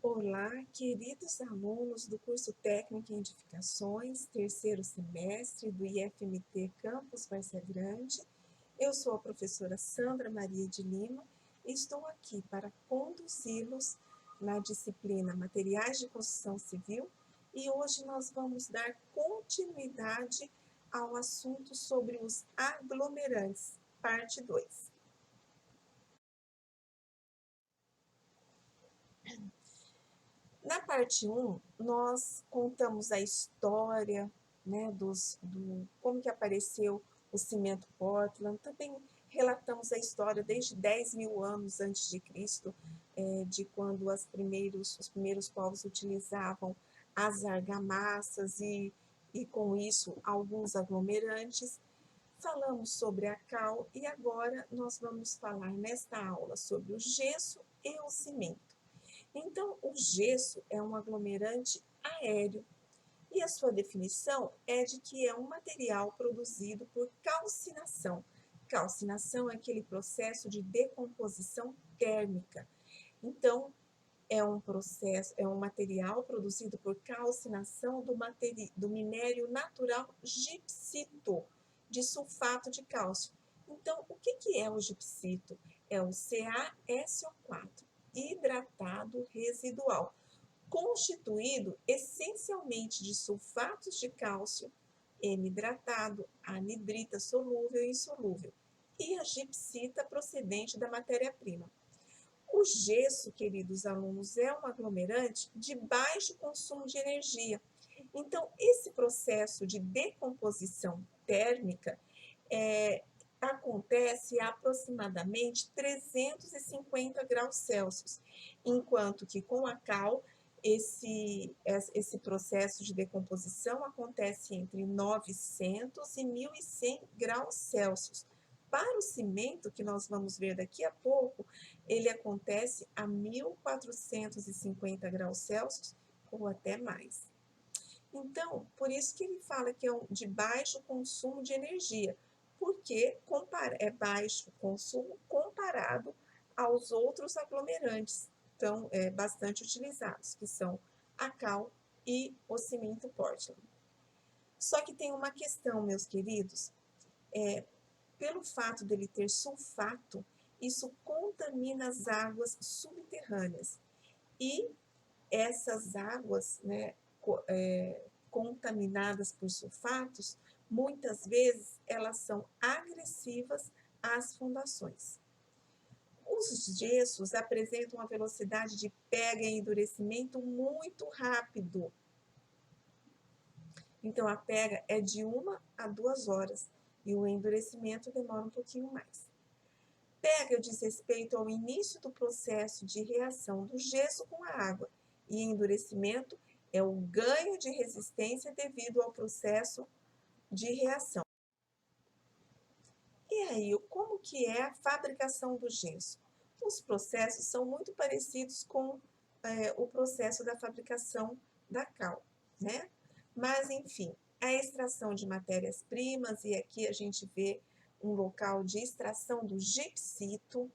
Olá, queridos alunos do curso Técnico em Edificações, terceiro semestre do IFMT Campus Várzea Grande. Eu sou a professora Sandra Maria de Lima e estou aqui para conduzi-los na disciplina Materiais de Construção Civil e hoje nós vamos dar continuidade ao assunto sobre os aglomerantes, parte 2. Na parte 1, nós contamos a história, né, como que apareceu o cimento Portland, também relatamos a história desde 10.000 anos antes de Cristo, de quando os primeiros povos utilizavam as argamassas e com isso alguns aglomerantes. Falamos sobre a cal e agora nós vamos falar nesta aula sobre o gesso e o cimento. Então, o gesso é um aglomerante aéreo e a sua definição é de que é um material produzido por calcinação. Calcinação é aquele processo de decomposição térmica. Então, é um material produzido por calcinação do minério natural gipsito, de sulfato de cálcio. Então, o que é o gipsito? É o CaSO4 hidratado residual, constituído essencialmente de sulfatos de cálcio, M-hidratado, anidrita solúvel e insolúvel, e a gipsita procedente da matéria-prima. O gesso, queridos alunos, é um aglomerante de baixo consumo de energia. Então, esse processo de decomposição térmica acontece a aproximadamente 350 graus Celsius, enquanto que com a cal, esse processo de decomposição acontece entre 900 e 1.100 graus Celsius. Para o cimento, que nós vamos ver daqui a pouco, ele acontece a 1.450 graus Celsius ou até mais. Então, por isso que ele fala que é de baixo consumo de energia, porque é baixo consumo comparado aos outros aglomerantes bastante utilizados, que são a cal e o cimento Portland. Só que tem uma questão, meus queridos, pelo fato dele ter sulfato, isso contamina as águas subterrâneas. E essas águas, né, contaminadas por sulfatos, muitas vezes elas são agressivas às fundações. Os gessos apresentam uma velocidade de pega e endurecimento muito rápido. Então, a pega é de 1 a 2 horas e o endurecimento demora um pouquinho mais. Pega diz respeito ao início do processo de reação do gesso com a água e endurecimento é o ganho de resistência devido ao processo de reação. E aí, como que é a fabricação do gesso? Os processos são muito parecidos com o processo da fabricação da cal, né? Mas, enfim, a extração de matérias-primas, e aqui a gente vê um local de extração do gipsito,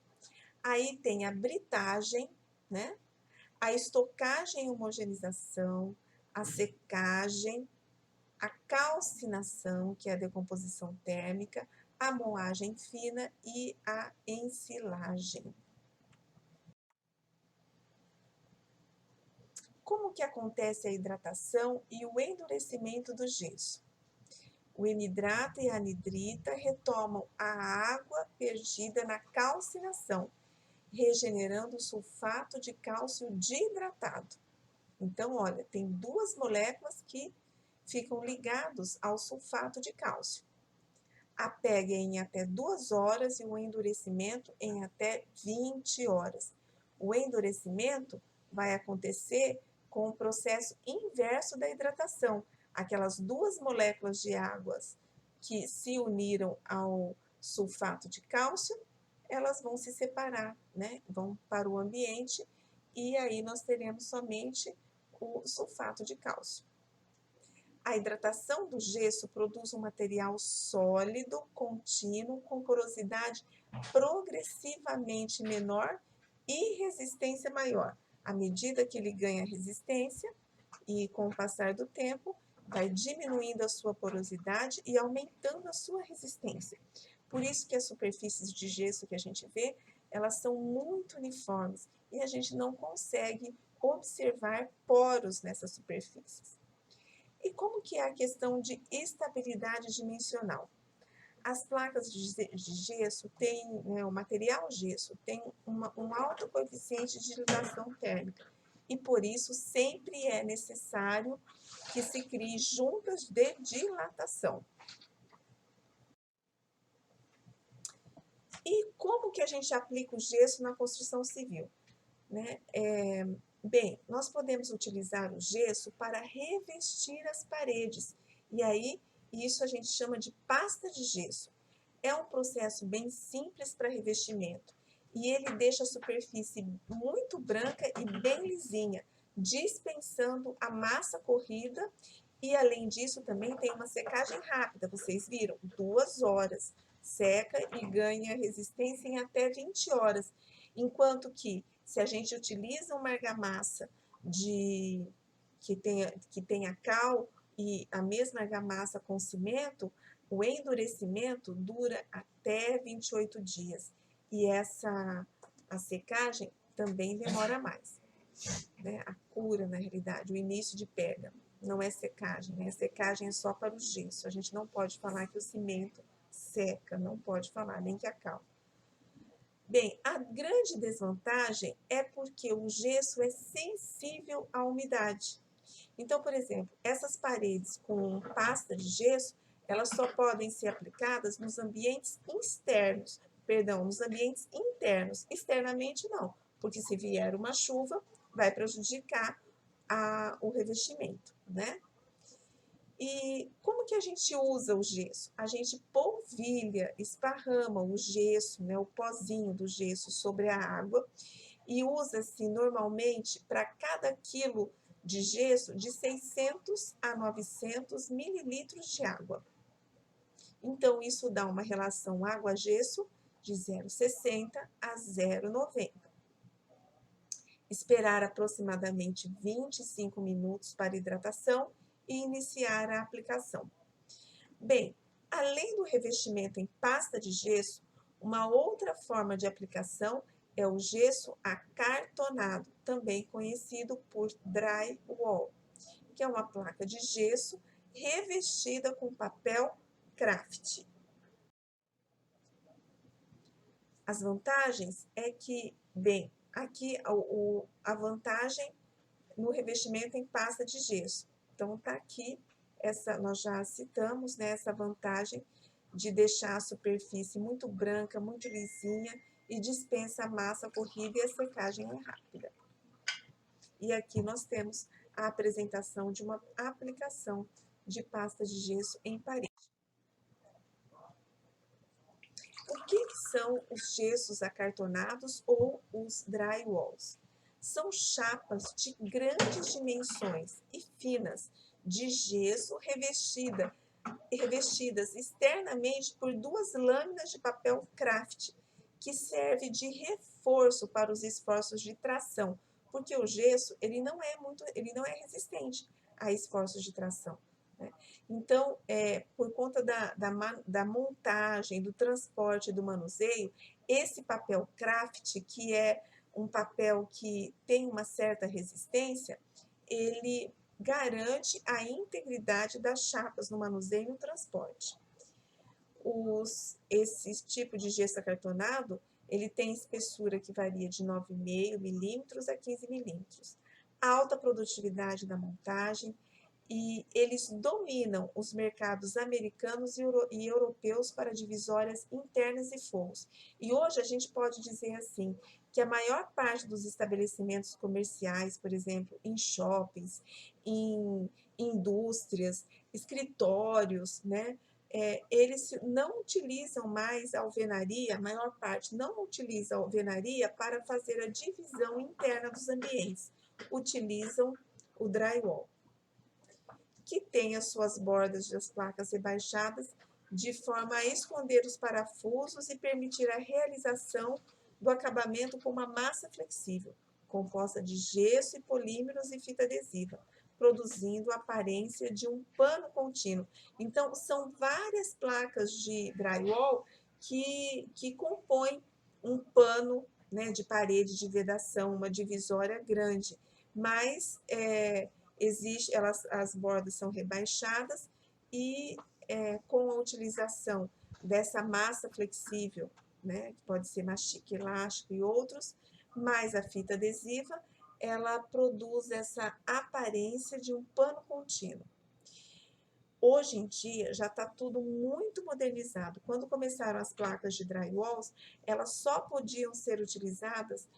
aí tem a britagem, né? A estocagem e homogeneização, a secagem, a calcinação, que é a decomposição térmica, a moagem fina e a ensilagem. Como que acontece a hidratação e o endurecimento do gesso? O emidrato e a anidrita retomam a água perdida na calcinação, regenerando o sulfato de cálcio desidratado. Então, olha, tem duas moléculas que ficam ligados ao sulfato de cálcio. A pega é em até 2 horas e o endurecimento em até 20 horas. O endurecimento vai acontecer com o processo inverso da hidratação. Aquelas duas moléculas de águas que se uniram ao sulfato de cálcio, elas vão se separar, né? Vão para o ambiente e aí nós teremos somente o sulfato de cálcio. A hidratação do gesso produz um material sólido, contínuo, com porosidade progressivamente menor e resistência maior. À medida que ele ganha resistência e com o passar do tempo, vai diminuindo a sua porosidade e aumentando a sua resistência. Por isso que as superfícies de gesso que a gente vê, elas são muito uniformes e a gente não consegue observar poros nessas superfícies. E como que é a questão de estabilidade dimensional? As placas de gesso têm, né, o material gesso tem um alto coeficiente de dilatação térmica e por isso sempre é necessário que se crie juntas de dilatação. E como que a gente aplica o gesso na construção civil? Né? Bem, nós podemos utilizar o gesso para revestir as paredes, e aí isso a gente chama de pasta de gesso. É um processo bem simples para revestimento, e ele deixa a superfície muito branca e bem lisinha, dispensando a massa corrida, e além disso também tem uma secagem rápida, vocês viram? 2 horas, seca e ganha resistência em até 20 horas, enquanto que se a gente utiliza uma argamassa que tenha cal e a mesma argamassa com cimento, o endurecimento dura até 28 dias. E a secagem também demora mais. Né? A cura, na realidade, o início de pega. Não é secagem, né? A secagem é só para o gesso. A gente não pode falar que o cimento seca, não pode falar, nem que a cal. Bem, a grande desvantagem é porque o gesso é sensível à umidade. Então, por exemplo, essas paredes com pasta de gesso, elas só podem ser aplicadas nos ambientes externos, nos ambientes internos. Externamente, não, porque se vier uma chuva, vai prejudicar o revestimento, né? E como que a gente usa o gesso? A gente polvilha, esparrama o gesso, né, o pozinho do gesso sobre a água e usa-se normalmente para cada quilo de gesso de 600 a 900 mililitros de água. Então, isso dá uma relação água-gesso de 0,60 a 0,90. Esperar aproximadamente 25 minutos para hidratação e iniciar a aplicação. Bem, além do revestimento em pasta de gesso, uma outra forma de aplicação é o gesso acartonado, também conhecido por drywall, que é uma placa de gesso revestida com papel craft. As vantagens é que, bem, aqui a vantagem no revestimento em pasta de gesso. Então, está aqui, nós já citamos, né, essa vantagem de deixar a superfície muito branca, muito lisinha e dispensa a massa corrida e a secagem é rápida. E aqui nós temos a apresentação de uma aplicação de pasta de gesso em parede. O que são os gessos acartonados ou os drywalls? São chapas de grandes dimensões e finas de gesso revestidas externamente por 2 lâminas de papel craft, que serve de reforço para os esforços de tração, porque o gesso ele não é resistente a esforços de tração. Né? Então, por conta da montagem, do transporte, do manuseio, esse papel craft, que é um papel que tem uma certa resistência, ele garante a integridade das chapas no manuseio e no transporte. Esse tipo de gesso acartonado, ele tem espessura que varia de 9,5 milímetros a 15 milímetros. Alta produtividade da montagem, e eles dominam os mercados americanos e europeus para divisórias internas e forros. E hoje a gente pode dizer assim, que a maior parte dos estabelecimentos comerciais, por exemplo, em shoppings, em indústrias, escritórios, né, eles não utilizam mais a alvenaria, a maior parte não utiliza a alvenaria para fazer a divisão interna dos ambientes, utilizam o drywall, que tem as suas bordas das placas rebaixadas de forma a esconder os parafusos e permitir a realização do acabamento com uma massa flexível, composta de gesso e polímeros e fita adesiva, produzindo a aparência de um pano contínuo. Então, são várias placas de drywall que compõem um pano, né, de parede de vedação, uma divisória grande, mas as bordas são rebaixadas e com a utilização dessa massa flexível, né, que pode ser mastique elástico e outros, mais a fita adesiva, ela produz essa aparência de um pano contínuo. Hoje em dia já está tudo muito modernizado. Quando começaram as placas de drywalls, elas só podiam ser utilizadas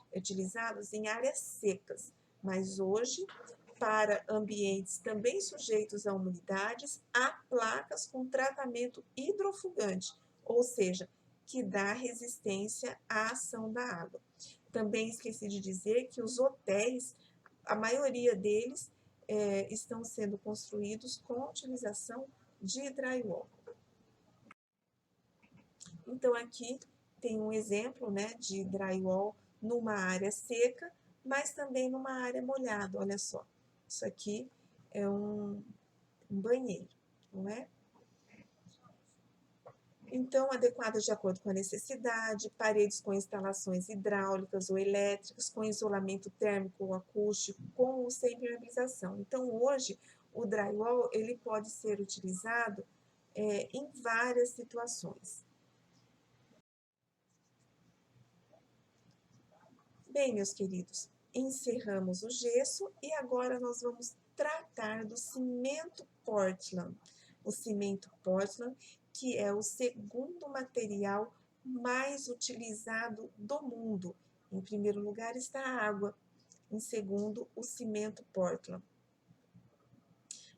em áreas secas, mas hoje, para ambientes também sujeitos a umidades, há placas com tratamento hidrofugante, ou seja, que dá resistência à ação da água. Também esqueci de dizer que os hotéis, a maioria deles, estão sendo construídos com a utilização de drywall. Então, aqui tem um exemplo, né, de drywall numa área seca, mas também numa área molhada, olha só. Isso aqui é um banheiro, não é? Então, adequadas de acordo com a necessidade, paredes com instalações hidráulicas ou elétricas, com isolamento térmico ou acústico, com ou sem impermeabilização. Então, hoje, o drywall ele pode ser utilizado em várias situações. Bem, meus queridos, encerramos o gesso e agora nós vamos tratar do cimento Portland. O cimento Portland, que é o segundo material mais utilizado do mundo. Em primeiro lugar está a água, em segundo, o cimento Portland.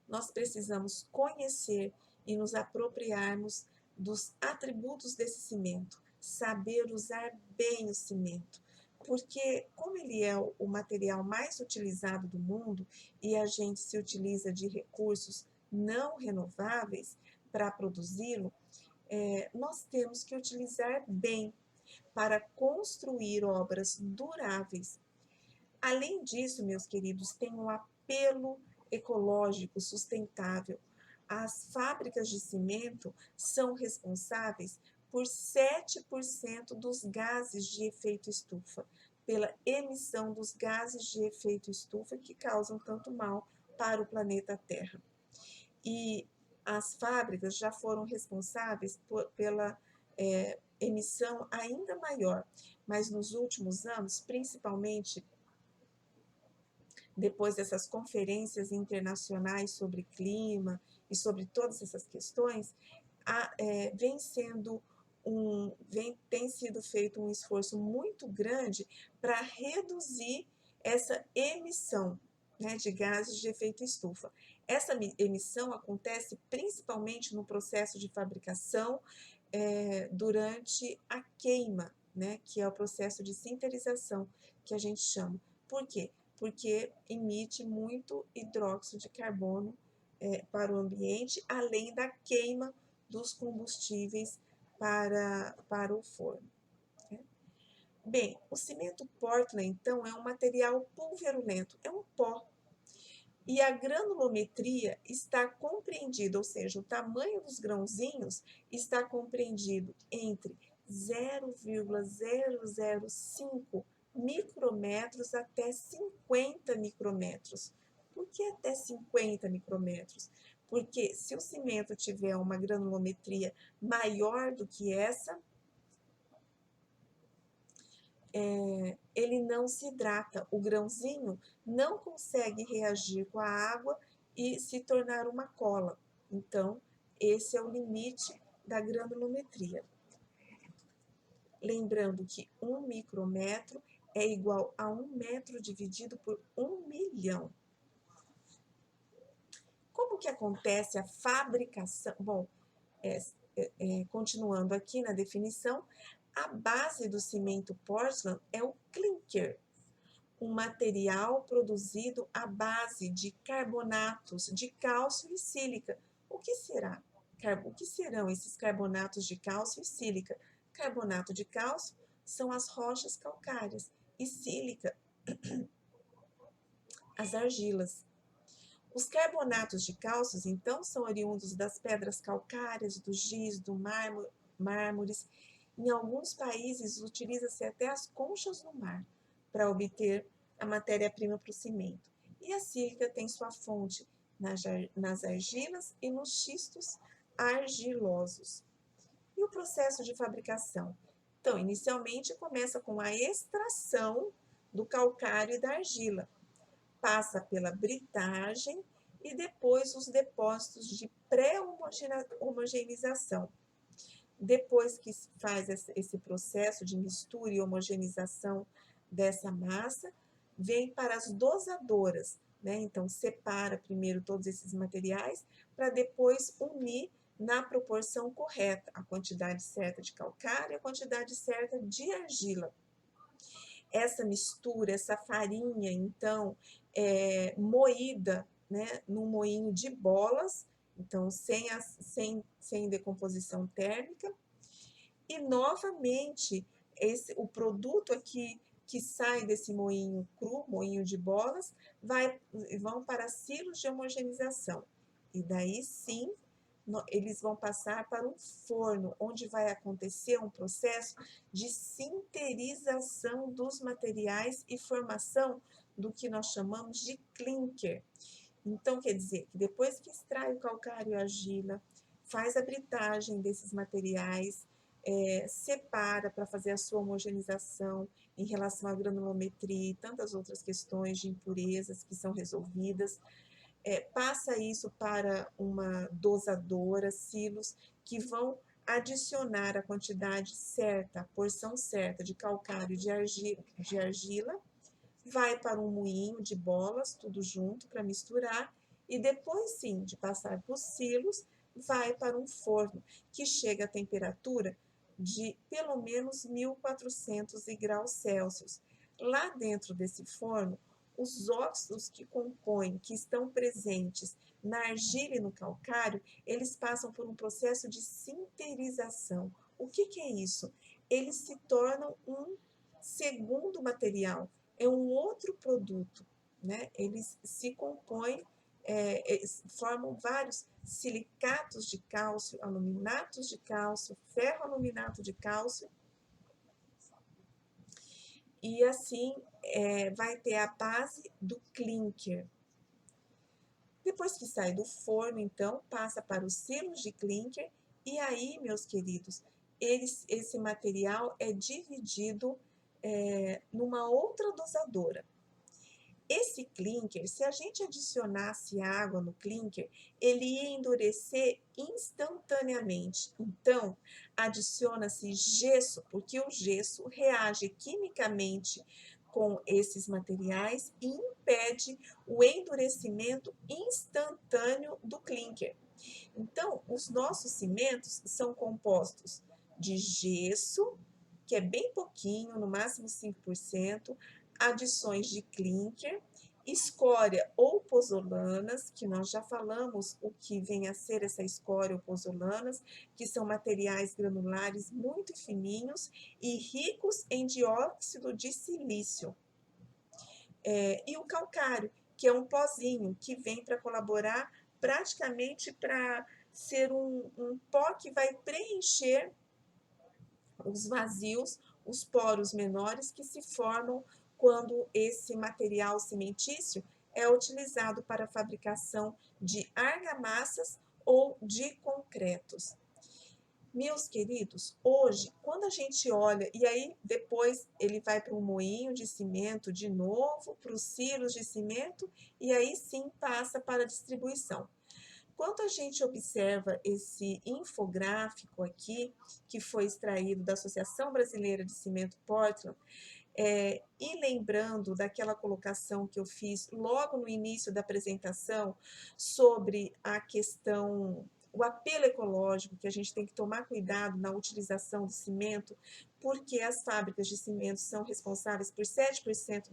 Nós precisamos conhecer e nos apropriarmos dos atributos desse cimento, saber usar bem o cimento, porque como ele é o material mais utilizado do mundo e a gente se utiliza de recursos não renováveis para produzi-lo, nós temos que utilizar bem para construir obras duráveis. Além disso, meus queridos, tem um apelo ecológico sustentável. As fábricas de cimento são responsáveis por 7% dos gases de efeito estufa, pela emissão dos gases de efeito estufa que causam tanto mal para o planeta Terra. E as fábricas já foram responsáveis pela emissão ainda maior, mas nos últimos anos, principalmente depois dessas conferências internacionais sobre clima e sobre todas essas questões, tem sido feito um esforço muito grande para reduzir essa emissão, né, de gases de efeito estufa. Essa emissão acontece principalmente no processo de fabricação, durante a queima, né, que é o processo de sinterização, que a gente chama. Por quê? Porque emite muito hidróxido de carbono para o ambiente, além da queima dos combustíveis para o forno. Né? Bem, o cimento Portland, então, é um material pulverulento, é um pó. E a granulometria está compreendida, ou seja, o tamanho dos grãozinhos está compreendido entre 0,005 micrômetros até 50 micrômetros. Por que até 50 micrômetros? Porque se o cimento tiver uma granulometria maior do que essa, ele não se hidrata, o grãozinho não consegue reagir com a água e se tornar uma cola. Então, esse é o limite da granulometria. Lembrando que 1 micrômetro é igual a 1 metro dividido por 1 milhão. Como que acontece a fabricação? Bom, continuando aqui na definição, a base do cimento Portland é o clinker, um material produzido à base de carbonatos de cálcio e sílica. O que será? O que serão esses carbonatos de cálcio e sílica? Carbonato de cálcio são as rochas calcárias e sílica as argilas. Os carbonatos de cálcio, então, são oriundos das pedras calcárias, do giz, do mármores. Em alguns países, utiliza-se até as conchas do mar para obter a matéria-prima para o cimento. E a sílica tem sua fonte nas argilas e nos xistos argilosos. E o processo de fabricação? Então, inicialmente começa com a extração do calcário e da argila, passa pela britagem e depois os depósitos de pré-homogeneização. Depois que faz esse processo de mistura e homogeneização dessa massa, vem para as dosadoras, né? Então, separa primeiro todos esses materiais para depois unir na proporção correta, a quantidade certa de calcário e a quantidade certa de argila. Essa mistura, essa farinha, então, moída, né, num moinho de bolas, então sem decomposição térmica, e novamente o produto aqui que sai desse moinho cru, moinho de bolas, vão para silos de homogeneização. E daí sim, eles vão passar para um forno, onde vai acontecer um processo de sinterização dos materiais e formação do que nós chamamos de clinker. Então, quer dizer que depois que extrai o calcário e a argila, faz a britagem desses materiais, separa para fazer a sua homogeneização em relação à granulometria e tantas outras questões de impurezas que são resolvidas, passa isso para uma dosadora, silos, que vão adicionar a quantidade certa, a porção certa de calcário de argila, vai para um moinho de bolas, tudo junto para misturar, e depois sim de passar por silos, vai para um forno que chega a temperatura de pelo menos 1400 graus Celsius. Lá dentro desse forno, os óxidos que estão presentes na argila e no calcário, eles passam por um processo de sinterização. O que é isso? Eles se tornam um segundo material, é um outro produto, né? Eles se compõem, formam vários silicatos de cálcio, aluminatos de cálcio, ferroaluminato de cálcio, e assim vai ter a base do clinker. Depois que sai do forno, então, passa para os silos de clinker, e aí, meus queridos, esse material é dividido numa outra dosadora. Esse clinker, se a gente adicionasse água no clinker, ele ia endurecer instantaneamente. Então, adiciona-se gesso, porque o gesso reage quimicamente com esses materiais e impede o endurecimento instantâneo do clinker. Então, os nossos cimentos são compostos de gesso, que é bem pouquinho, no máximo 5%, adições de clinker, escória ou pozolanas, que nós já falamos o que vem a ser essa escória ou pozolanas, que são materiais granulares muito fininhos e ricos em dióxido de silício. E o calcário, que é um pozinho que vem para colaborar praticamente para ser um pó que vai preencher os vazios, os poros menores que se formam quando esse material cimentício é utilizado para a fabricação de argamassas ou de concretos. Meus queridos, hoje, quando a gente olha, e aí depois ele vai para um moinho de cimento de novo, para os silos de cimento, e aí sim passa para a distribuição. Quando a gente observa esse infográfico aqui, que foi extraído da Associação Brasileira de Cimento Portland, e lembrando daquela colocação que eu fiz logo no início da apresentação sobre a questão, o apelo ecológico, que a gente tem que tomar cuidado na utilização do cimento, porque as fábricas de cimento são responsáveis por 7%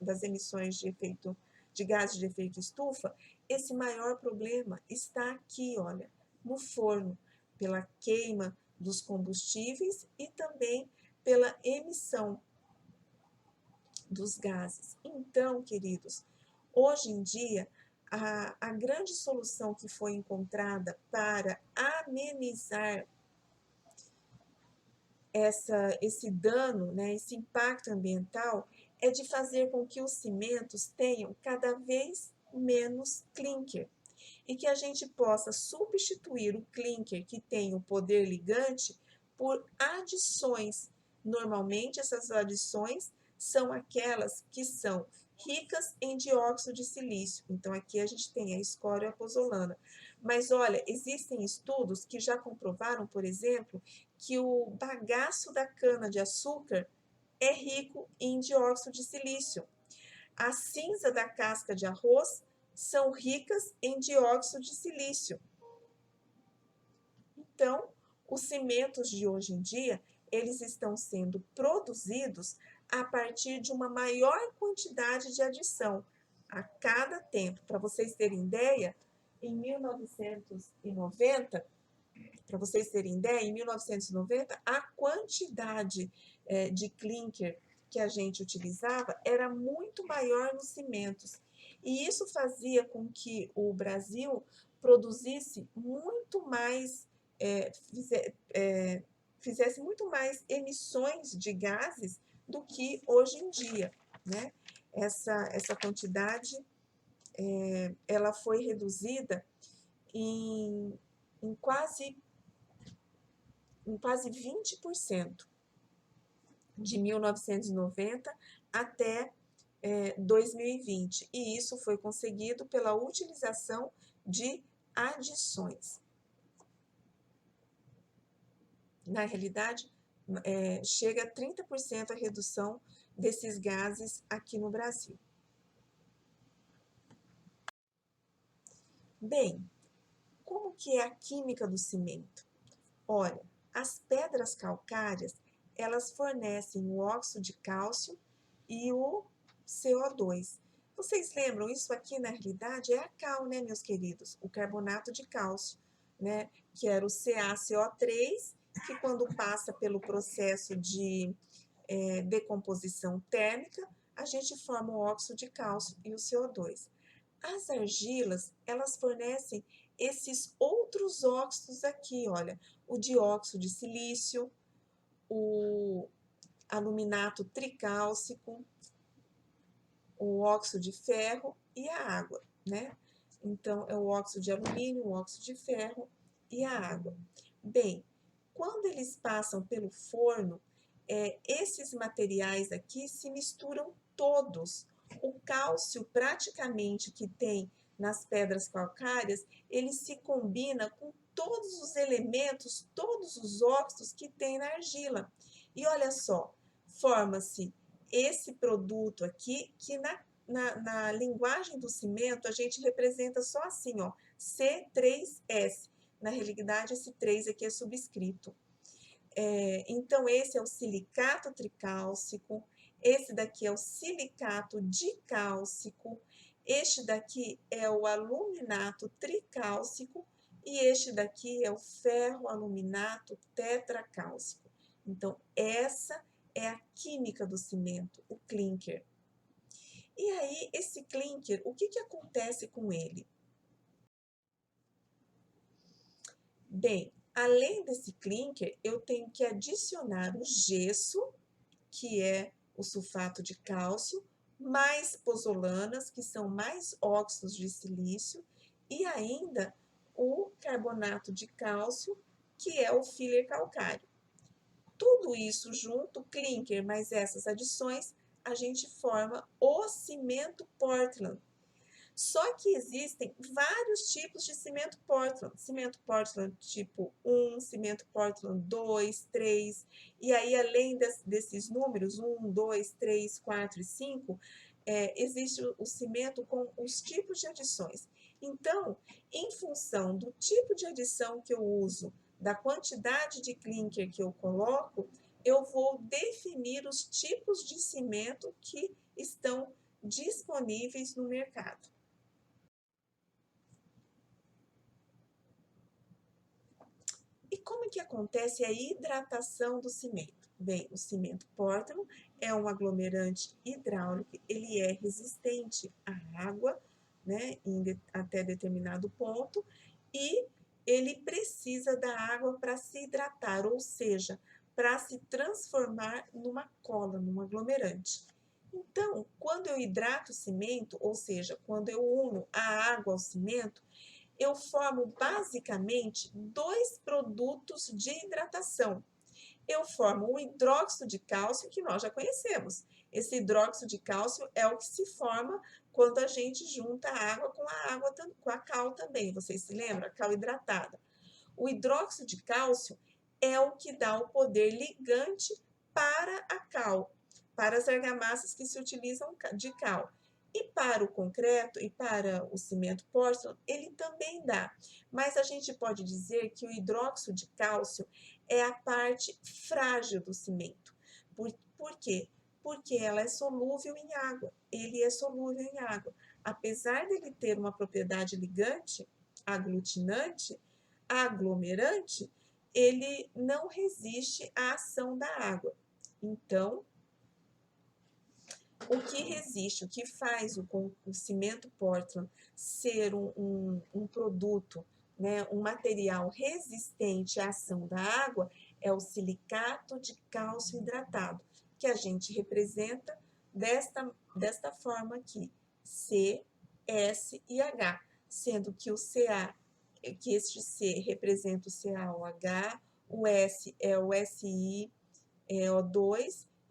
das emissões de gases de efeito estufa, esse maior problema está aqui, olha, no forno, pela queima dos combustíveis e também pela emissão dos gases. Então, queridos, hoje em dia, a grande solução que foi encontrada para amenizar esse dano, né, esse impacto ambiental, é de fazer com que os cimentos tenham cada vez menos clinker e que a gente possa substituir o clinker que tem o poder ligante por adições. Normalmente, essas adições são aquelas que são ricas em dióxido de silício. Então, aqui a gente tem a escória e a pozolana. Mas, olha, existem estudos que já comprovaram, por exemplo, que o bagaço da cana-de-açúcar é rico em dióxido de silício. A cinza da casca de arroz são ricas em dióxido de silício. Então, os cimentos de hoje em dia, eles estão sendo produzidos a partir de uma maior quantidade de adição a cada tempo. Para vocês terem ideia, em 1990, a quantidade de clinker que a gente utilizava era muito maior nos cimentos. E isso fazia com que o Brasil produzisse muito mais, fizesse muito mais emissões de gases do que hoje em dia, né? Essa quantidade, ela foi reduzida em, em quase 20% de 1990 até 2020. E isso foi conseguido pela utilização de adições. Na realidade, chega a 30% a redução desses gases aqui no Brasil. Bem, como que é a química do cimento? Olha, as pedras calcárias, elas fornecem o óxido de cálcio e o CO2. Vocês lembram, isso aqui na realidade é a cal, né, meus queridos? O carbonato de cálcio, né? Que era o CaCO3, que quando passa pelo processo de decomposição térmica, a gente forma o óxido de cálcio e o CO2. As argilas, elas fornecem esses outros óxidos aqui, olha, o dióxido de silício, o aluminato tricálcico, o óxido de ferro e a água, né? Então, é o óxido de alumínio, o óxido de ferro e a água. Bem, quando eles passam pelo forno, esses materiais aqui se misturam todos. O cálcio, praticamente, que tem nas pedras calcárias, ele se combina com todos os elementos, todos os óxidos que tem na argila. E olha só, forma-se esse produto aqui, que na linguagem do cimento a gente representa só assim, ó, C3S. Na realidade, esse 3 aqui é subscrito. Então, esse é o silicato tricálcico, esse daqui é o silicato dicálcico, este daqui é o aluminato tricálcico e este daqui é o ferroaluminato tetracálcico. Então, essa é a química do cimento, o clinker. E aí, esse clinker, o que acontece com ele? Bem, além desse clinker, eu tenho que adicionar o gesso, que é o sulfato de cálcio, mais pozolanas, que são mais óxidos de silício, e ainda o carbonato de cálcio, que é o filler calcário. Tudo isso junto, clinker mais essas adições, a gente forma o cimento Portland. Só que existem vários tipos de cimento Portland. Cimento Portland tipo 1, cimento Portland 2, 3. E aí, além desses números, 1, 2, 3, 4 e 5, existe o cimento com os tipos de adições. Então, em função do tipo de adição que eu uso, da quantidade de clinker que eu coloco, eu vou definir os tipos de cimento que estão disponíveis no mercado. E como que acontece a hidratação do cimento? Bem, o cimento Portland é um aglomerante hidráulico, ele é resistente à água, né, até determinado ponto, e ele precisa da água para se hidratar, ou seja, para se transformar numa cola, num aglomerante. Então, quando eu hidrato o cimento, ou seja, quando eu uno a água ao cimento, eu formo basicamente dois produtos de hidratação. Eu formo o hidróxido de cálcio, que nós já conhecemos. Esse hidróxido de cálcio é o que se forma quando a gente junta a água, com a cal também. Vocês se lembram? A cal hidratada. O hidróxido de cálcio é o que dá o poder ligante para a cal, para as argamassas que se utilizam de cal. E para o concreto e para o cimento Portland, ele também dá. Mas a gente pode dizer que o hidróxido de cálcio é a parte frágil do cimento. Por quê? Porque ela é solúvel em água. Ele é solúvel em água. Apesar dele ter uma propriedade ligante, aglutinante, aglomerante, ele não resiste à ação da água. Então, o que resiste, o que faz o cimento Portland ser um produto, né, um material resistente à ação da água, é o silicato de cálcio hidratado, que a gente representa desta forma aqui, C, S e H, sendo que o CA, que este C representa o CaOH, o S é o SiO2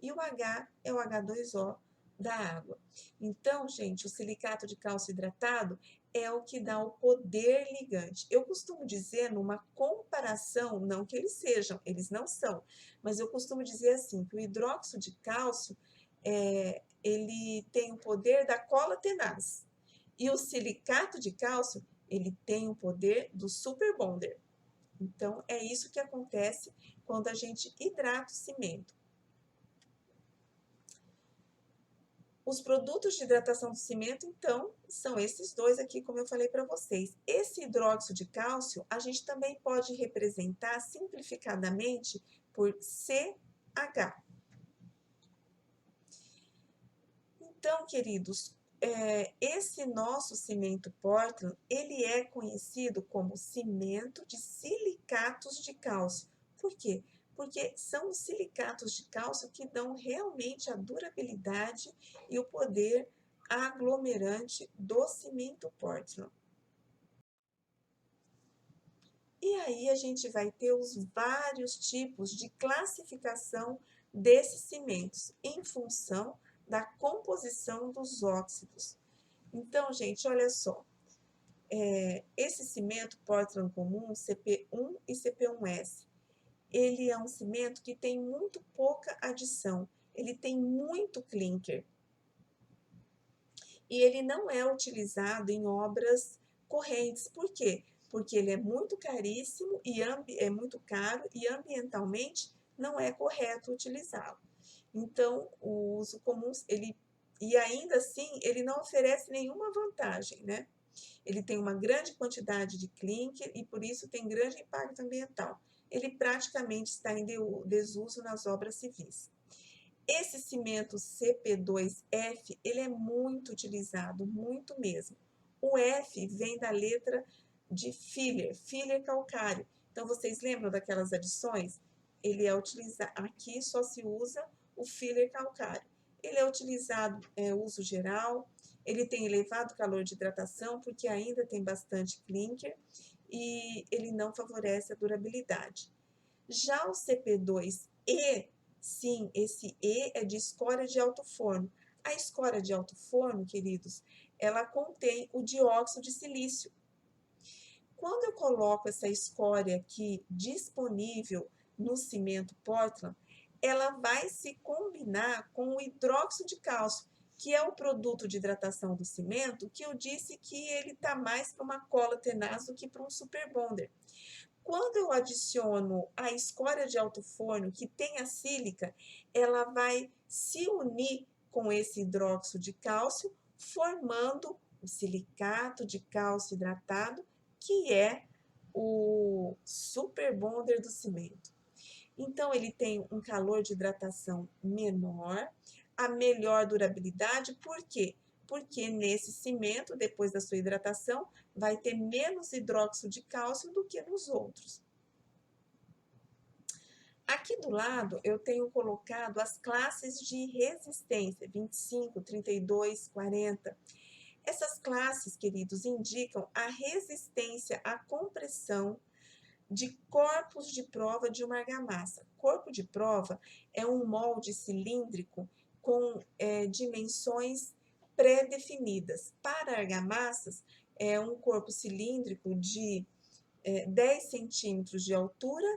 e o H é o H2O da água. Então, gente, o silicato de cálcio hidratado é o que dá o poder ligante. Eu costumo dizer, numa comparação, não que eles não são, mas eu costumo dizer assim, que o hidróxido de cálcio, ele tem o poder da cola tenaz. E o silicato de cálcio, ele tem o poder do super bonder. Então, é isso que acontece quando a gente hidrata o cimento. Os produtos de hidratação do cimento, então, são esses dois aqui, como eu falei para vocês. Esse hidróxido de cálcio, a gente também pode representar simplificadamente por CH. Então, queridos, esse nosso cimento Portland, ele é conhecido como cimento de silicatos de cálcio. Por quê? Porque são os silicatos de cálcio que dão realmente a durabilidade e o poder aglomerante do cimento Portland. E aí a gente vai ter os vários tipos de classificação desses cimentos em função da composição dos óxidos. Então, gente, olha só, esse cimento Portland comum, CP1 e CP1S, ele é um cimento que tem muito pouca adição, ele tem muito clinker. E ele não é utilizado em obras correntes. Por quê? Porque ele é muito caríssimo e é muito caro e ambientalmente não é correto utilizá-lo. Então, o uso comum, e ainda assim, ele não oferece nenhuma vantagem, né? Ele tem uma grande quantidade de clinker e por isso tem grande impacto ambiental. Ele praticamente está em desuso nas obras civis. Esse cimento CP2F, ele é muito utilizado, muito mesmo. O F vem da letra de filler calcário. Então, vocês lembram daquelas adições? Ele é utilizado, aqui só se usa o filler calcário. Ele é utilizado em uso geral, ele tem elevado calor de hidratação, porque ainda tem bastante clinker, e ele não favorece a durabilidade. Já o CP2E, sim, esse E é de escória de alto forno. A escória de alto forno, queridos, ela contém o dióxido de silício. Quando eu coloco essa escória aqui disponível no cimento Portland, ela vai se combinar com o hidróxido de cálcio, que é o produto de hidratação do cimento, que eu disse que ele está mais para uma cola tenaz do que para um super bonder. Quando eu adiciono a escória de alto forno, que tem a sílica, ela vai se unir com esse hidróxido de cálcio, formando o silicato de cálcio hidratado, que é o super bonder do cimento. Então, ele tem um calor de hidratação menor, a melhor durabilidade, por quê? Porque nesse cimento, depois da sua hidratação, vai ter menos hidróxido de cálcio do que nos outros. Aqui do lado, eu tenho colocado as classes de resistência, 25, 32, 40. Essas classes, queridos, indicam a resistência à compressão de corpos de prova de uma argamassa. Corpo de prova é um molde cilíndrico com dimensões pré-definidas. Para argamassas, é um corpo cilíndrico de 10 centímetros de altura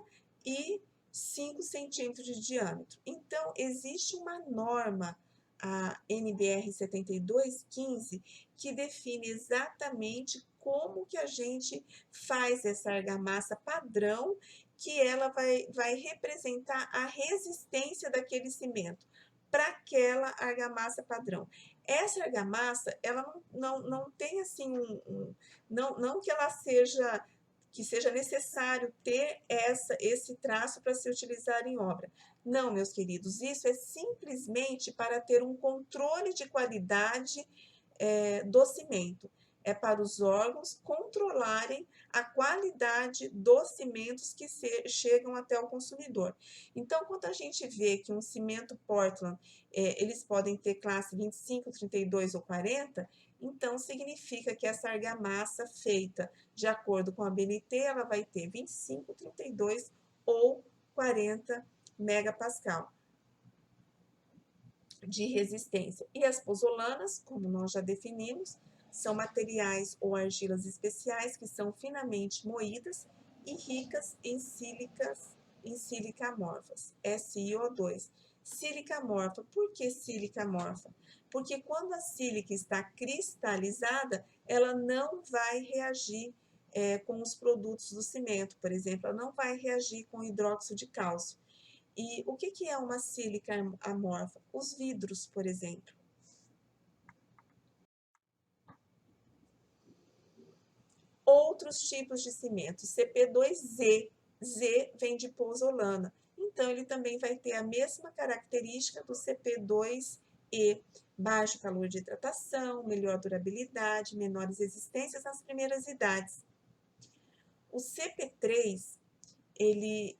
e 5 centímetros de diâmetro. Então, existe uma norma, a NBR 7215, que define exatamente como que a gente faz essa argamassa padrão, que ela vai representar a resistência daquele cimento para aquela argamassa padrão. Essa argamassa, ela não tem assim não que ela seja que seja necessário ter esse traço para se utilizar em obra. Não, meus queridos, isso é simplesmente para ter um controle de qualidade do cimento. É para os órgãos controlarem a qualidade dos cimentos que chegam até o consumidor. Então, quando a gente vê que um cimento Portland, eles podem ter classe 25, 32 ou 40, então significa que essa argamassa feita de acordo com a BNT, ela vai ter 25, 32 ou 40 megapascal de resistência. E as pozolanas, como nós já definimos, são materiais ou argilas especiais que são finamente moídas e ricas em sílica amorfas, SiO2. Sílica amorfa, por que sílica amorfa? Porque quando a sílica está cristalizada, ela não vai reagir com os produtos do cimento, por exemplo, ela não vai reagir com hidróxido de cálcio. E o que é uma sílica amorfa? Os vidros, por exemplo. Outros tipos de cimento, CP2Z, Z vem de pozolana, então ele também vai ter a mesma característica do CP2E, baixo calor de hidratação, melhor durabilidade, menores resistências nas primeiras idades. O CP3, ele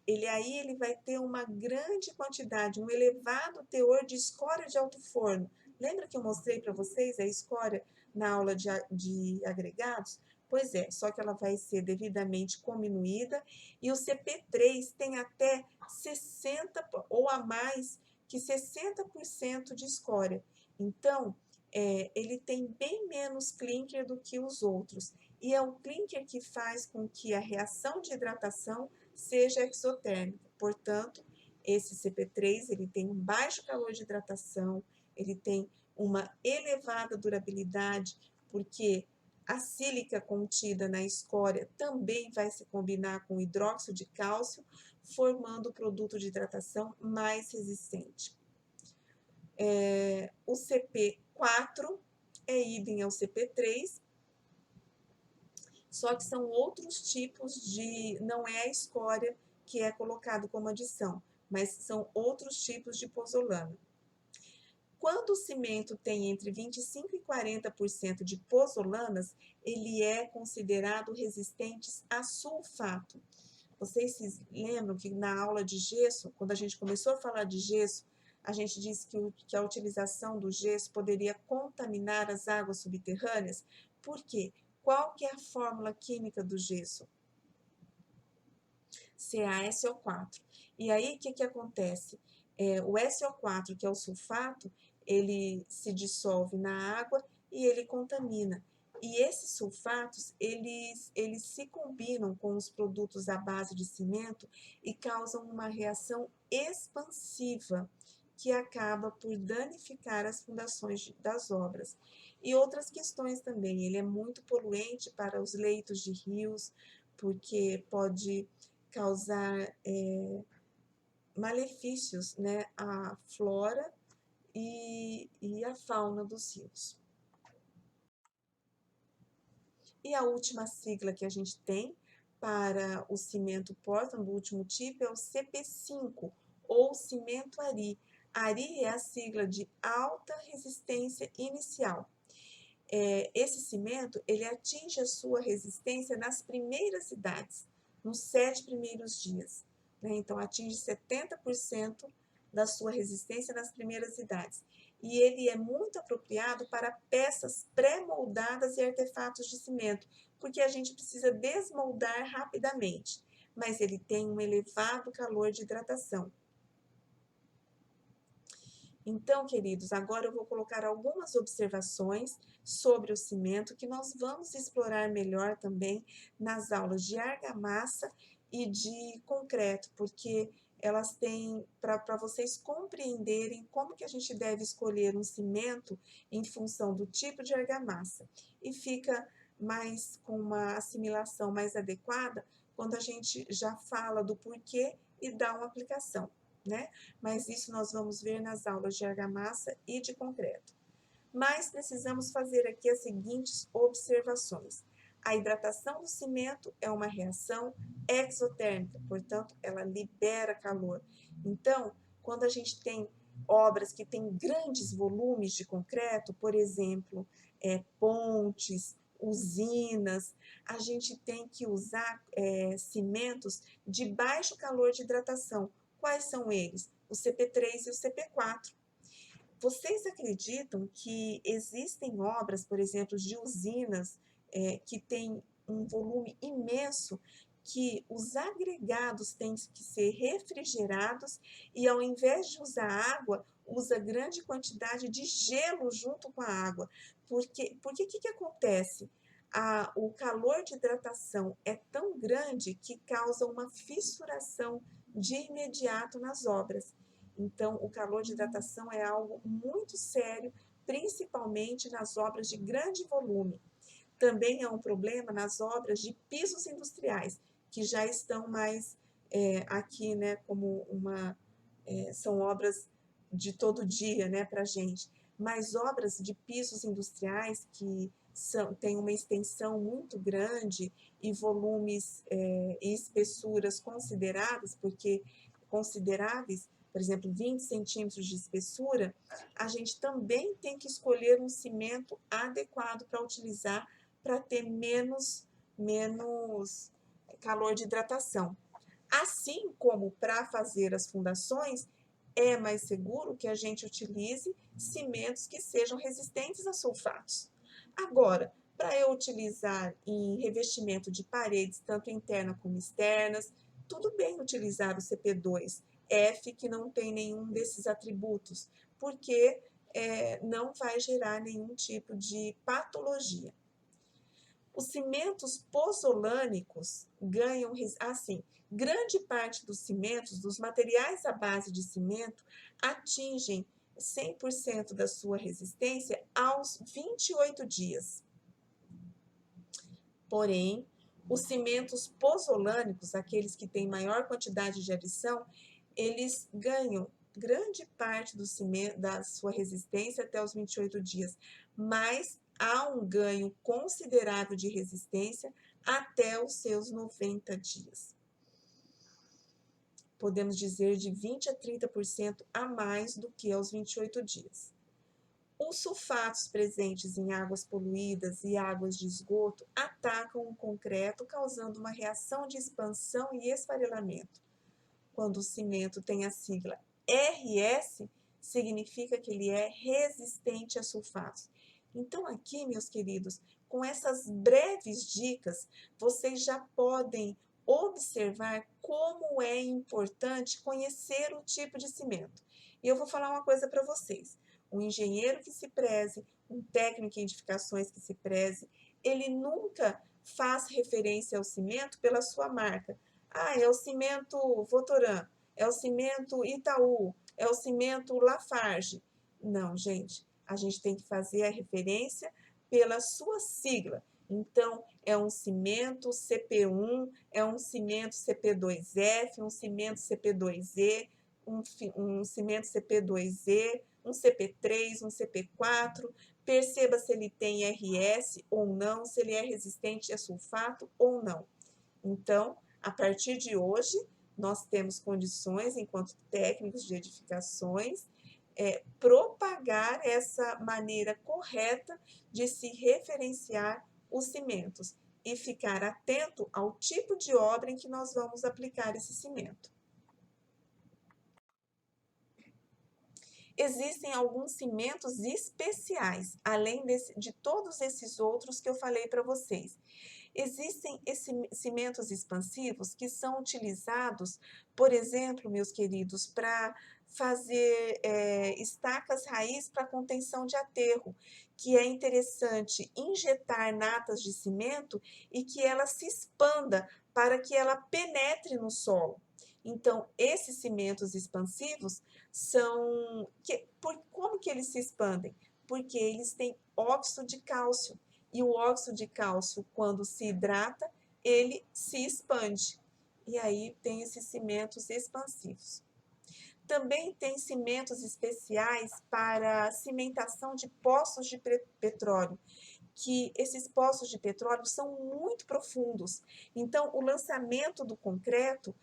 vai ter uma grande quantidade, um elevado teor de escória de alto forno. Lembra que eu mostrei para vocês a escória na aula de agregados? Pois é, só que ela vai ser devidamente cominuída e o CP3 tem até 60 ou a mais que 60% de escória. Então, ele tem bem menos clinker do que os outros. E é o clinker que faz com que a reação de hidratação seja exotérmica. Portanto, esse CP3 ele tem um baixo calor de hidratação, ele tem uma elevada durabilidade, porque a sílica contida na escória também vai se combinar com hidróxido de cálcio, formando o produto de hidratação mais resistente. O CP4 é idem ao CP3, só que são outros tipos de, não é a escória que é colocado como adição, mas são outros tipos de pozolana. Quando o cimento tem entre 25% e 40% de pozolanas, ele é considerado resistente a sulfato. Vocês se lembram que na aula de gesso, quando a gente começou a falar de gesso, a gente disse que a utilização do gesso poderia contaminar as águas subterrâneas? Por quê? Qual que é a fórmula química do gesso? CaSO4. E aí, o que acontece? O SO4, que é o sulfato, ele se dissolve na água e ele contamina. E esses sulfatos, eles se combinam com os produtos à base de cimento e causam uma reação expansiva que acaba por danificar as fundações das obras. E outras questões também, ele é muito poluente para os leitos de rios, porque pode causar malefícios, né, à flora e à fauna dos rios. E a última sigla que a gente tem para o cimento Portland, do último tipo, é o CP5, ou cimento ARI. ARI é a sigla de alta resistência inicial. Esse cimento, ele atinge a sua resistência nas primeiras idades, nos 7 primeiros dias, né? Então, atinge 70% da sua resistência nas primeiras idades. E ele é muito apropriado para peças pré-moldadas e artefatos de cimento, porque a gente precisa desmoldar rapidamente, mas ele tem um elevado calor de hidratação. Então, queridos, agora eu vou colocar algumas observações sobre o cimento que nós vamos explorar melhor também nas aulas de argamassa e de concreto, porque elas têm para vocês compreenderem como que a gente deve escolher um cimento em função do tipo de argamassa. E fica mais com uma assimilação mais adequada quando a gente já fala do porquê e dá uma aplicação, né? Mas isso nós vamos ver nas aulas de argamassa e de concreto. Mas precisamos fazer aqui as seguintes observações. A hidratação do cimento é uma reação exotérmica, portanto, ela libera calor. Então, quando a gente tem obras que têm grandes volumes de concreto, por exemplo, pontes, usinas, a gente tem que usar cimentos de baixo calor de hidratação. Quais são eles? O CP3 e o CP4. Vocês acreditam que existem obras, por exemplo, de usinas que têm um volume imenso, que os agregados têm que ser refrigerados e, ao invés de usar água, usa grande quantidade de gelo junto com a água? Porque o que acontece? O calor de hidratação é tão grande que causa uma fissuração de imediato nas obras. Então, o calor de hidratação é algo muito sério, principalmente nas obras de grande volume. Também é um problema nas obras de pisos industriais, que já estão mais aqui, né, como são obras de todo dia, né, para a gente. Mas obras de pisos industriais que têm uma extensão muito grande e volumes e espessuras consideráveis, por exemplo, 20 centímetros de espessura, a gente também tem que escolher um cimento adequado para utilizar, para ter menos calor de hidratação. Assim como para fazer as fundações, é mais seguro que a gente utilize cimentos que sejam resistentes a sulfatos. Agora, para eu utilizar em revestimento de paredes, tanto interna como externas, tudo bem utilizar o CP2F, que não tem nenhum desses atributos, porque não vai gerar nenhum tipo de patologia. Os cimentos pozzolânicos ganham, grande parte dos cimentos, dos materiais à base de cimento, atingem 100% da sua resistência aos 28 dias. Porém, os cimentos pozzolânicos, aqueles que têm maior quantidade de adição, eles ganham grande parte da sua resistência até os 28 dias, mas há um ganho considerável de resistência até os seus 90 dias. Podemos dizer de 20 a 30% a mais do que aos 28 dias. Os sulfatos presentes em águas poluídas e águas de esgoto atacam o concreto, causando uma reação de expansão e esfarelamento. Quando o cimento tem a sigla RS, significa que ele é resistente a sulfatos. Então, aqui, meus queridos, com essas breves dicas, vocês já podem observar como é importante conhecer o tipo de cimento. E eu vou falar uma coisa para vocês. Um engenheiro que se preze, um técnico em edificações que se preze, ele nunca faz referência ao cimento pela sua marca. Ah, é o cimento Votoran, é o cimento Itaú, é o cimento Lafarge. Não, gente, a gente tem que fazer a referência pela sua sigla. Então, é um cimento CP1, é um cimento CP2F, um cimento CP2E, um cimento CP2E, um CP3, um CP4. Perceba se ele tem RS ou não, se ele é resistente a sulfato ou não. Então, a partir de hoje, nós temos condições, enquanto técnicos de edificações, propagar essa maneira correta de se referenciar os cimentos e ficar atento ao tipo de obra em que nós vamos aplicar esse cimento. Existem alguns cimentos especiais, além de todos esses outros que eu falei para vocês. Existem cimentos expansivos que são utilizados, por exemplo, meus queridos, para fazer estacas raiz para contenção de aterro, que é interessante injetar natas de cimento e que ela se expanda para que ela penetre no solo. Então, esses cimentos expansivos são... como que eles se expandem? Porque eles têm óxido de cálcio. E o óxido de cálcio, quando se hidrata, ele se expande. E aí tem esses cimentos expansivos. Também tem cimentos especiais para cimentação de poços de petróleo, que esses poços de petróleo são muito profundos. Então, o lançamento do concreto,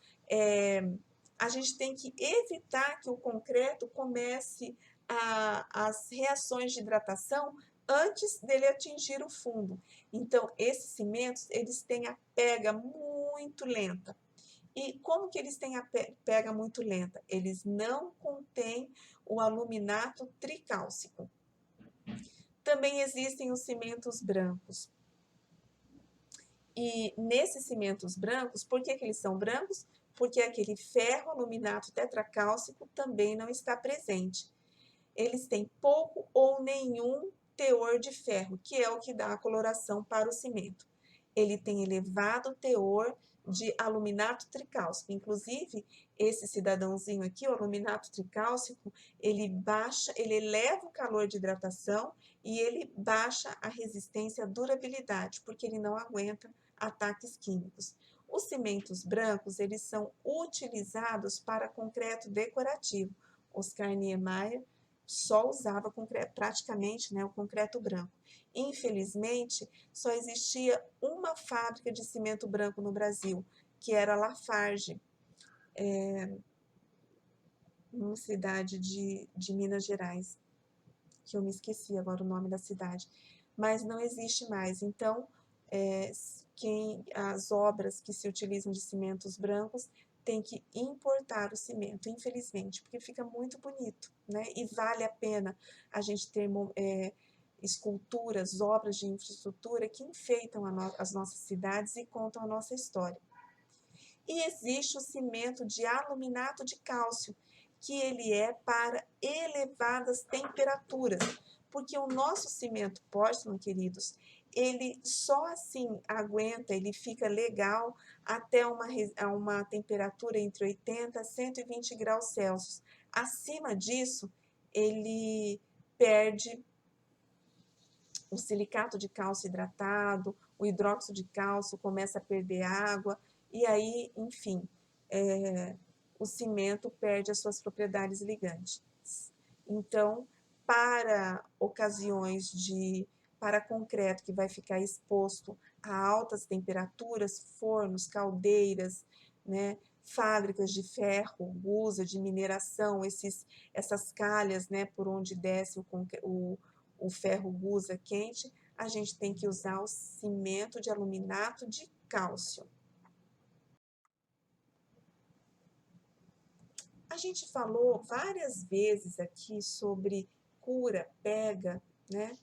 a gente tem que evitar que o concreto comece as reações de hidratação antes dele atingir o fundo. Então, esses cimentos, eles têm a pega muito lenta. E como que eles têm a pega muito lenta? Eles não contêm o aluminato tricálcico. Também existem os cimentos brancos. E nesses cimentos brancos, por que eles são brancos? Porque aquele ferro aluminato tetracálcico também não está presente. Eles têm pouco ou nenhum teor de ferro, que é o que dá a coloração para o cimento. Ele tem elevado teor de aluminato tricálcico. Inclusive, esse cidadãozinho aqui, o aluminato tricálcico, ele eleva o calor de hidratação e ele baixa a resistência à durabilidade, porque ele não aguenta ataques químicos. Os cimentos brancos, eles são utilizados para concreto decorativo. Oscar Niemeyer só usava praticamente, né, o concreto branco. Infelizmente, só existia uma fábrica de cimento branco no Brasil, que era a Lafarge, numa cidade de Minas Gerais, que eu me esqueci agora o nome da cidade, mas não existe mais. Então, as obras que se utilizam de cimentos brancos tem que importar o cimento, infelizmente, porque fica muito bonito, né? E vale a pena a gente ter esculturas, obras de infraestrutura que enfeitam as nossas cidades e contam a nossa história. E existe o cimento de aluminato de cálcio, que ele é para elevadas temperaturas, porque o nosso cimento Portland, queridos, ele só assim aguenta, ele fica legal até uma temperatura entre 80 a 120 graus Celsius. Acima disso, ele perde o silicato de cálcio hidratado, o hidróxido de cálcio começa a perder água, e aí, enfim, o cimento perde as suas propriedades ligantes. Então, para ocasiões para concreto que vai ficar exposto a altas temperaturas, fornos, caldeiras, né, fábricas de ferro, gusa, de mineração, essas calhas, né, por onde desce o ferro gusa quente, a gente tem que usar o cimento de aluminato de cálcio. A gente falou várias vezes aqui sobre cura, pega, né?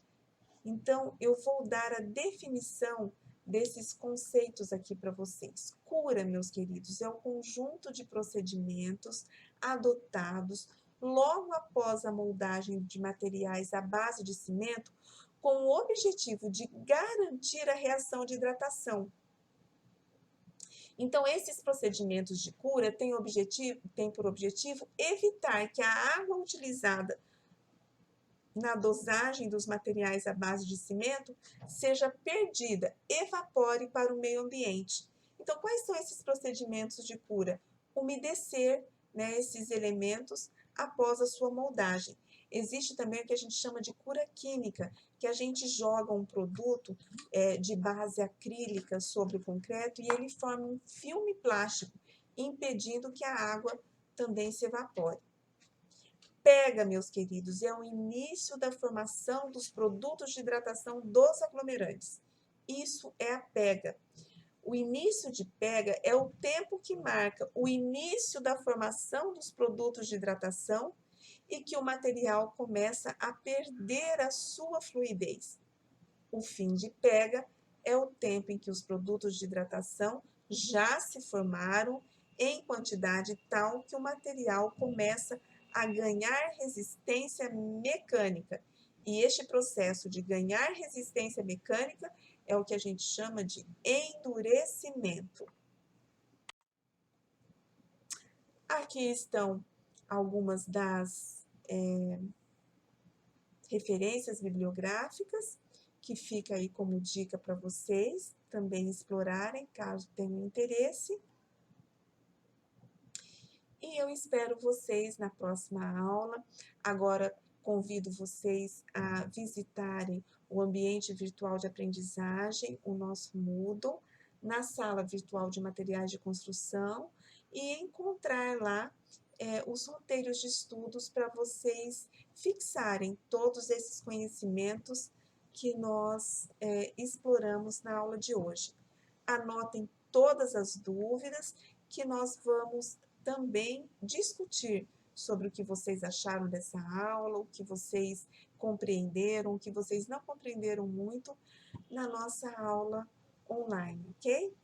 Então, eu vou dar a definição desses conceitos aqui para vocês. Cura, meus queridos, é o conjunto de procedimentos adotados logo após a moldagem de materiais à base de cimento com o objetivo de garantir a reação de hidratação. Então, esses procedimentos de cura têm por objetivo evitar que a água utilizada na dosagem dos materiais à base de cimento seja perdida, evapore para o meio ambiente. Então, quais são esses procedimentos de cura? Umedecer, né, esses elementos após a sua moldagem. Existe também o que a gente chama de cura química, que a gente joga um produto de base acrílica sobre o concreto e ele forma um filme plástico, impedindo que a água também se evapore. Pega, meus queridos, é o início da formação dos produtos de hidratação dos aglomerantes. Isso é a pega. O início de pega é o tempo que marca o início da formação dos produtos de hidratação e que o material começa a perder a sua fluidez. O fim de pega é o tempo em que os produtos de hidratação já se formaram em quantidade tal que o material começa a ganhar resistência mecânica. E este processo de ganhar resistência mecânica é o que a gente chama de endurecimento. Aqui estão algumas das referências bibliográficas, que fica aí como dica para vocês também explorarem, caso tenham interesse. E eu espero vocês na próxima aula. Agora, convido vocês a visitarem o ambiente virtual de aprendizagem, o nosso Moodle, na sala virtual de materiais de construção e encontrar lá os roteiros de estudos para vocês fixarem todos esses conhecimentos que nós exploramos na aula de hoje. Anotem todas as dúvidas que nós vamos também discutir sobre o que vocês acharam dessa aula, o que vocês compreenderam, o que vocês não compreenderam muito na nossa aula online, ok?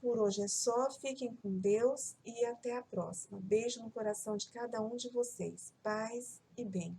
Por hoje é só, fiquem com Deus e até a próxima. Beijo no coração de cada um de vocês. Paz e bem.